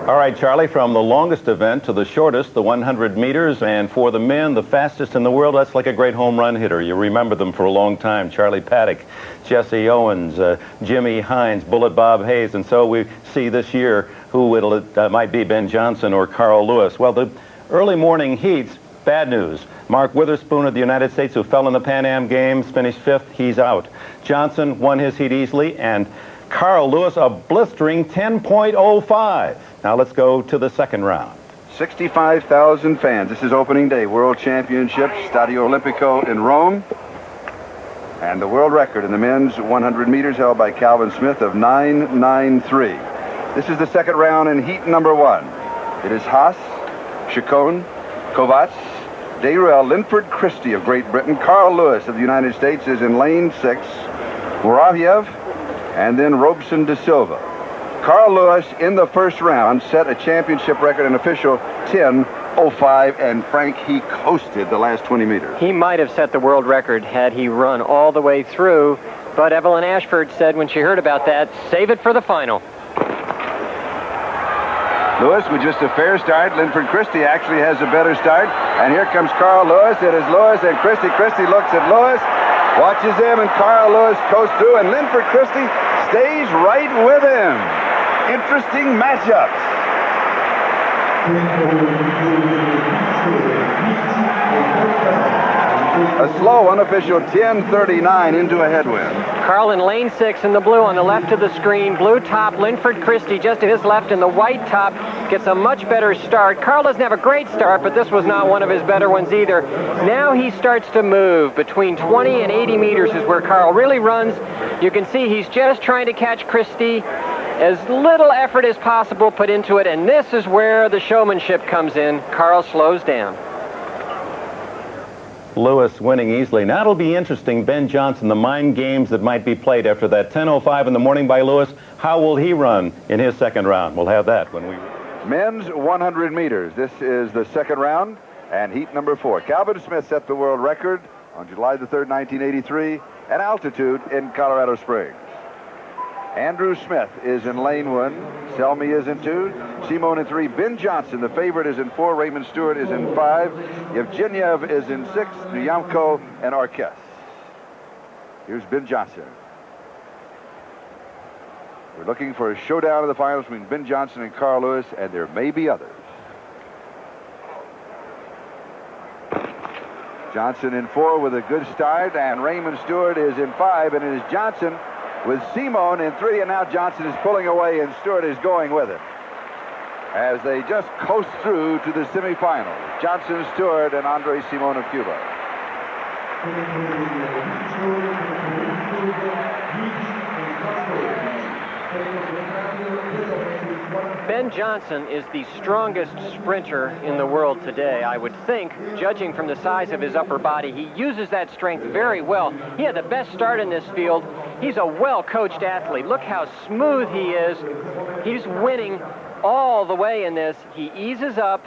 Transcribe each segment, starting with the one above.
All right, Charlie, from the longest event to the shortest, the 100 meters, and for the men, the fastest in the world, that's like a great home run hitter. You remember them for a long time. Charlie Paddock, Jesse Owens, Jimmy Hines, Bullet Bob Hayes, and so we see this year who it might be, Ben Johnson or Carl Lewis. Well, the early morning heats, bad news. Mark Witherspoon of the United States, who fell in the Pan Am Games, finished 5th. He's out. Johnson won his heat easily, and Carl Lewis a blistering 10.05. Now let's go to the second round. 65,000 fans. This is opening day. World Championship, Stadio Olimpico in Rome. And the world record in the men's 100 meters held by Calvin Smith of 9.93. This is the second round in heat number 1. It is HAAS, CHACON, KOVÁCS, DESRUELLES, Linford, CHRISTIE of Great Britain. Carl Lewis of the United States is in lane 6. MURAVYOV, and then Robson de Silva. Carl Lewis in the first round set a championship record, an official 10.05, and Frank, he coasted the last 20 meters. He might have set the world record had he run all the way through, but Evelyn Ashford said when she heard about that, save it for the final. Lewis with just a fair start. Linford Christie actually has a better start. And here comes Carl Lewis. It is Lewis and Christie. Christie looks at Lewis, watches him, and Carl Lewis coasts through, and Linford Christie stays right with him. Interesting matchups. A slow unofficial 10.39 into a headwind. Carl in lane 6 in the blue on the left of the screen. Blue top, Linford Christie just to his left, and the white top gets a much better start. Carl doesn't have a great start, but this was not one of his better ones either. Now he starts to move. Between 20 and 80 meters is where Carl really runs. You can see he's just trying to catch Christie. As little effort as possible put into it, and this is where the showmanship comes in. Carl slows down. Lewis winning easily. Now it'll be interesting, Ben Johnson, the mind games that might be played after that 10.05 in the morning by Lewis. How will he run in his second round? We'll have that when we... Men's 100 meters. This is the second round and heat number 4. Calvin Smith set the world record on July the 3rd, 1983 at altitude in Colorado Springs. Andrew Smith is in lane 1. Selmy is in 2. Simone in 3. Ben Johnson, the favorite, is in 4. Raymond Stewart is in 5. Yevgeniev is in 6. Nyamko and Arquez. Here's Ben Johnson. We're looking for a showdown of the finals between Ben Johnson and Carl Lewis, and there may be others. Johnson in 4 with a good start, and Raymond Stewart is in 5, and it is Johnson with Simone in 3, and now Johnson is pulling away, and Stewart is going with it as they just coast through to the semifinals. Johnson, Stewart, and Andrés Simón of Cuba. Ben Johnson is the strongest sprinter in the world today, I would think, judging from the size of his upper body. He uses that strength very well. He had the best start in this field. He's a well-coached athlete. Look how smooth he is. He's winning all the way in this. He eases up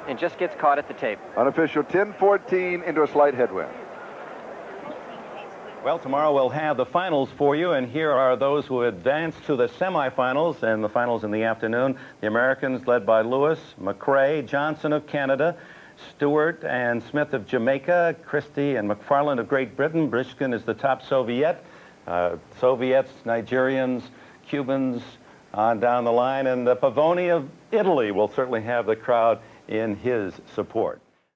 and just gets caught at the tape. Unofficial 10.14 into a slight headwind. Well, tomorrow we'll have the finals for you, and here are those who advanced to the semifinals and the finals in the afternoon. The Americans led by Lewis, McRae, Johnson of Canada, Stewart and Smith of Jamaica, Christie and McFarland of Great Britain. Brishkin is the top Soviet. Soviets, Nigerians, Cubans on down the line, and the Pavoni of Italy will certainly have the crowd in his support.